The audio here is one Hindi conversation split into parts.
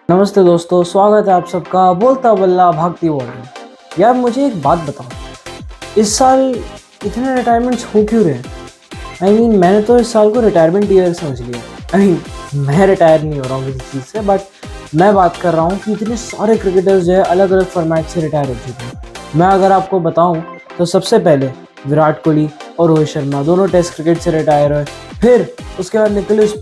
नमस्ते दोस्तों, स्वागत है आप सबका बोलता बल्ला भागती वर्ल्ड में। यार मुझे एक बात बताओ, इस साल इतने रिटायरमेंट्स हो क्यों रहे हैं? मैंने तो इस साल को रिटायरमेंट ईयर समझ लिया। मैं रिटायर नहीं हो रहा हूँ किसी चीज़ से, बट मैं बात कर रहा हूँ कि इतने सारे क्रिकेटर्स जो है अलग अलग फॉर्मेट से रिटायर हो चुके हैं। मैं अगर आपको बताऊँ तो सबसे पहले विराट कोहली और रोहित शर्मा दोनों टेस्ट क्रिकेट से रिटायर हुए। फिर उसके बाद निकोलस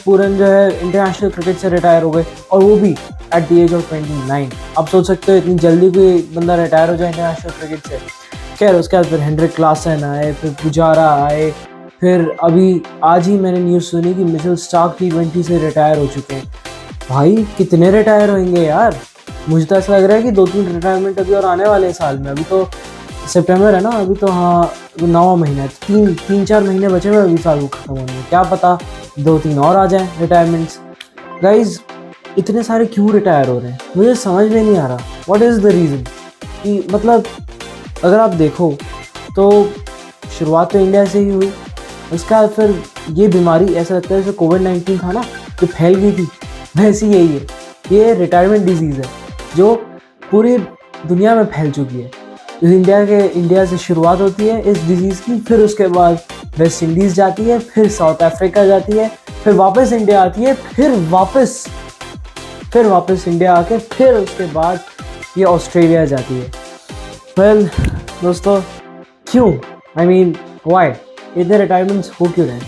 पूरन जो है इंटरनेशनल क्रिकेट से रिटायर हो गए, और वो भी एट द एज ऑफ 29। आप सोच सकते हो इतनी जल्दी कोई बंदा रिटायर हो जाए इंटरनेशनल क्रिकेट से। खैर उसके बाद फिर हेनरिक क्लासन आए, फिर पुजारा आए, फिर अभी आज ही मैंने न्यूज़ सुनी कि मिचेल स्टार्क T20 से रिटायर हो चुके हैं। भाई कितने रिटायर होंगे यार? मुझे तो ऐसा लग रहा है कि 2-3 रिटायरमेंट अभी और आने वाले साल में। अभी तो सितंबर है ना, अभी तो हाँ 9वां महीना है, 3-4 महीने बचे हुए अभी साल को ख़त्म होने में। क्या पता 2-3 और आ जाएं रिटायरमेंट्स। गाइज इतने सारे क्यों रिटायर हो रहे हैं मुझे समझ में नहीं आ रहा। What is the reason? कि मतलब अगर आप देखो तो शुरुआत तो इंडिया से ही हुई, उसके बाद फिर ये बीमारी ऐसा लगता है जैसे कोविड-19 था ना, जो फैल गई थी, वैसी यही है। ये रिटायरमेंट डिजीज़ है जो पूरी दुनिया में फैल चुकी है। इंडिया से शुरुआत होती है इस डिजीज़ की, फिर उसके बाद वेस्ट इंडीज़ जाती है, फिर साउथ अफ्रीका जाती है, फिर वापस इंडिया आती है, फिर वापस इंडिया आके फिर उसके बाद ये ऑस्ट्रेलिया जाती है। वेल दोस्तों, क्यों? व्हाई इतने रिटायरमेंट्स हो क्यों रहे हैं?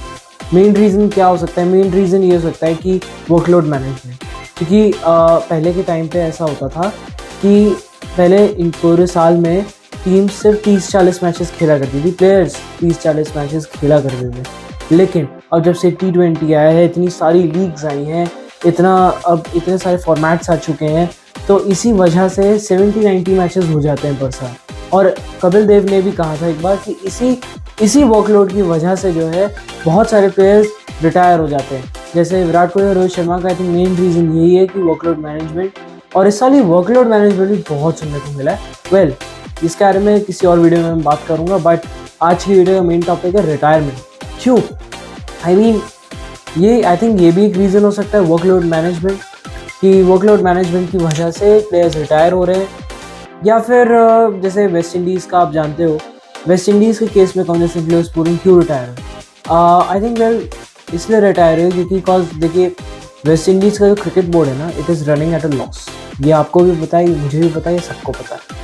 मेन रीज़न क्या हो सकता है? मेन रीज़न ये हो सकता है कि वर्कलोड मैनेजमेंट। क्योंकि पहले के टाइम पे ऐसा होता था कि पहले इन पूरे साल में टीम सिर्फ 30-40 मैचेस खेला करती थी, प्लेयर्स 30-40 मैचेस खेला करते थे। लेकिन अब जब से T20 आया है, इतनी सारी लीग्स आई हैं, अब इतने सारे फॉर्मेट्स आ चुके हैं, तो इसी वजह से 70-90 मैचेस हो जाते हैं पर साल। और कपिल देव ने भी कहा था एक बार कि इसी वर्कलोड की वजह से जो है बहुत सारे प्लेयर्स रिटायर हो जाते हैं। जैसे विराट कोहली और रोहित शर्मा का आई थिंक मेन रीज़न यही है कि वर्कलोड मैनेजमेंट, और इस साल ये वर्कलोड मैनेजमेंट भी बहुत सुनने को मिला है। वेल इसके बारे में किसी और वीडियो में मैं बात करूँगा, बट आज की वीडियो का मेन टॉपिक है रिटायरमेंट। क्यों? ये आई थिंक ये भी एक रीज़न हो सकता है वर्कलोड मैनेजमेंट, कि वर्कलोड मैनेजमेंट की वजह से प्लेयर्स रिटायर हो रहे हैं। या फिर जैसे वेस्ट इंडीज़ का आप जानते हो, वेस्ट इंडीज़ के केस में कौन जैसे निकोलस पूरन क्यों रिटायर हुए? आई थिंक इसलिए रिटायर हुए क्योंकि देखिए वेस्ट इंडीज़ का जो क्रिकेट बोर्ड है ना, it is running at a loss. ये आपको भी पता है, मुझे भी पता है, सबको पता है।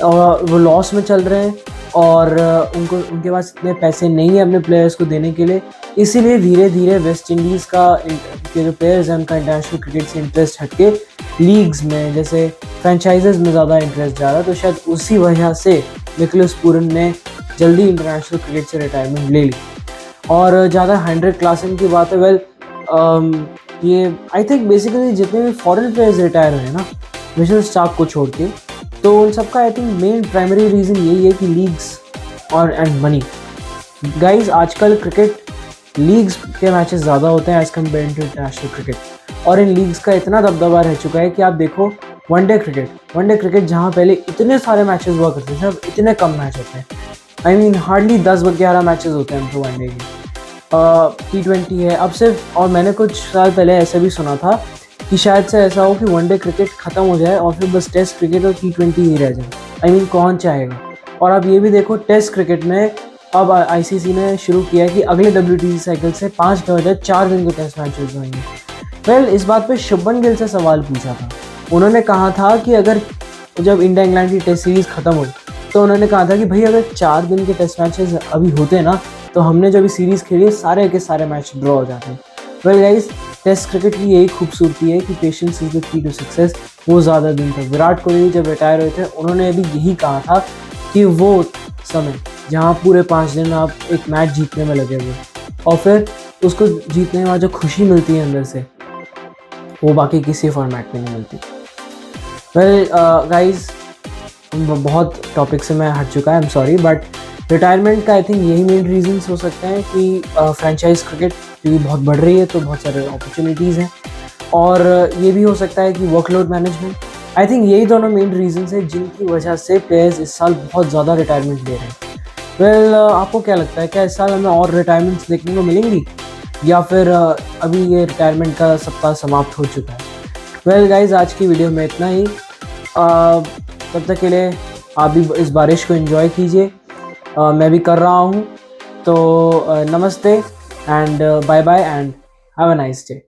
और वो लॉस में चल रहे हैं, और उनके पास इतने पैसे नहीं है अपने प्लेयर्स को देने के लिए। इसीलिए धीरे धीरे वेस्ट इंडीज़ के जो प्लेयर्स हैं उनका इंटरनेशनल क्रिकेट से इंटरेस्ट हटके लीग्स में, जैसे फ्रेंचाइजेज़ में ज़्यादा इंटरेस्ट जा रहा है। तो शायद उसी वजह से निकोलस पूरन ने जल्दी इंटरनेशनल क्रिकेट से रिटायरमेंट ले ली। और ज़्यादा हेनरिक क्लासन की बात है, ये आई थिंक बेसिकली जितने भी फॉरेन प्लेयर्स रिटायर हुए हैं ना, मिचेल स्टार्क को छोड़ के, तो उन सबका I think main primary reason यही है कि लीग्स और एंड मनी। गाइज आजकल क्रिकेट लीग्स के मैचेस ज़्यादा होते हैं as compared to international cricket, और इन लीग्स का इतना दबदबा रह चुका है कि आप देखो वनडे क्रिकेट जहाँ पहले इतने सारे मैचेस हुआ करते थे, अब इतने कम मैच होते हैं। हार्डली 10-11 मैचेस होते हैं तो वनडे के। T20 है अब सिर्फ, और मैंने कुछ साल पहले ऐसा भी सुना था कि शायद से ऐसा हो कि वनडे क्रिकेट ख़त्म हो जाए और फिर बस टेस्ट क्रिकेट और T20 ही रह जाए। कौन चाहेगा? और अब ये भी देखो टेस्ट क्रिकेट में अब ICC ने शुरू किया है कि अगले WTC साइकिल से 5 के बजाय 4 दिन के टेस्ट मैचेस होंगे। वेल इस बात पे शुभमन गिल से सवाल पूछा था। उन्होंने कहा था कि अगर जब इंडिया इंग्लैंड की टेस्ट सीरीज़ ख़त्म हुई तो उन्होंने कहा था कि भाई अगर 4 दिन के टेस्ट मैचेस अभी होते ना, तो हमने जो भी सीरीज़ खेली है सारे के सारे मैच ड्रॉ हो जाते हैं। वेल गाइस, टेस्ट क्रिकेट की यही खूबसूरती है कि patience is the key to success. वो ज़्यादा दिन तक, विराट कोहली जब रिटायर हुए थे उन्होंने भी यही कहा था कि वो समय जहाँ पूरे 5 दिन आप एक मैच जीतने में लगे हुए, और फिर उसको जीतने में जो खुशी मिलती है अंदर से, वो बाकी किसी फॉर्मेट में नहीं मिलती। वेल गाइस, बहुत टॉपिक से मैं हट चुका है, I am sorry, but retirement का आई थिंक यही मेन रीजंस हो सकते हैं कि फ्रेंचाइज क्रिकेट क्योंकि बहुत बढ़ रही है तो बहुत सारे अपॉर्चुनिटीज़ हैं, और ये भी हो सकता है कि वर्कलोड मैनेजमेंट। आई थिंक यही दोनों मेन रीजंस हैं जिनकी वजह से प्लेयर्स इस साल बहुत ज़्यादा रिटायरमेंट ले रहे हैं। वेल आपको क्या लगता है, क्या इस साल हमें और रिटायरमेंट्स देखने को मिलेंगी, या फिर अभी ये रिटायरमेंट का सप्ताह समाप्त हो चुका है? वेल गाइज, आज की वीडियो में इतना ही। तब तक के लिए आप भी इस बारिश को एंजॉय कीजिए, मैं भी कर रहा हूँ। तो नमस्ते and bye bye and have a nice day.